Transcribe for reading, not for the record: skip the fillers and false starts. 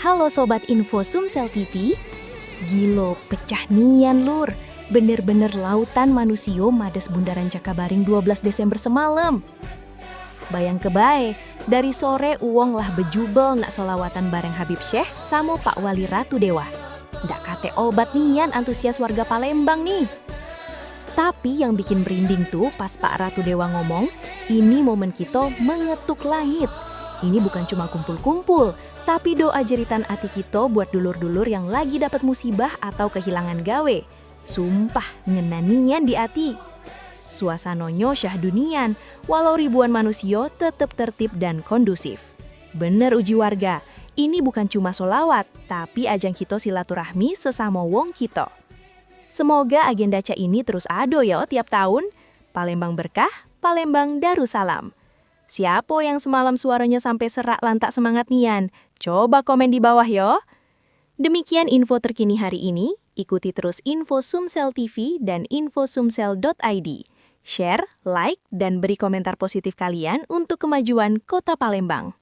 Halo Sobat Info Sumsel TV. Gilo, pecah nian lur. Bener-bener lautan manusio mades bundaran Jakabaring 12 Desember semalam. Bayang kebae, dari sore uwong lah bejubel nak solawatan bareng Habib Syekh sama Pak Wali Ratu Dewa. Ndak kate obat nian antusias warga Palembang nih. Tapi yang bikin merinding tuh pas Pak Ratu Dewa ngomong, ini momen kita mengetuk langit. Ini bukan cuma kumpul-kumpul, tapi doa jeritan ati kita buat dulur-dulur yang lagi dapat musibah atau kehilangan gawe. Sumpah ngenanian di ati. Suasanonyo syahduниan, walau ribuan manusia tetap tertib dan kondusif. Bener uji warga, ini bukan cuma solawat, tapi ajang kita silaturahmi sesama wong kita. Semoga agenda ca ini terus ado yo tiap tahun. Palembang berkah, Palembang Darussalam. Siapa yang semalam suaranya sampai serak lantak semangat nian? Coba komen di bawah yo. Demikian info terkini hari ini. Ikuti terus info Sumsel TV dan infosumsel.id. Share, like, dan beri komentar positif kalian untuk kemajuan Kota Palembang.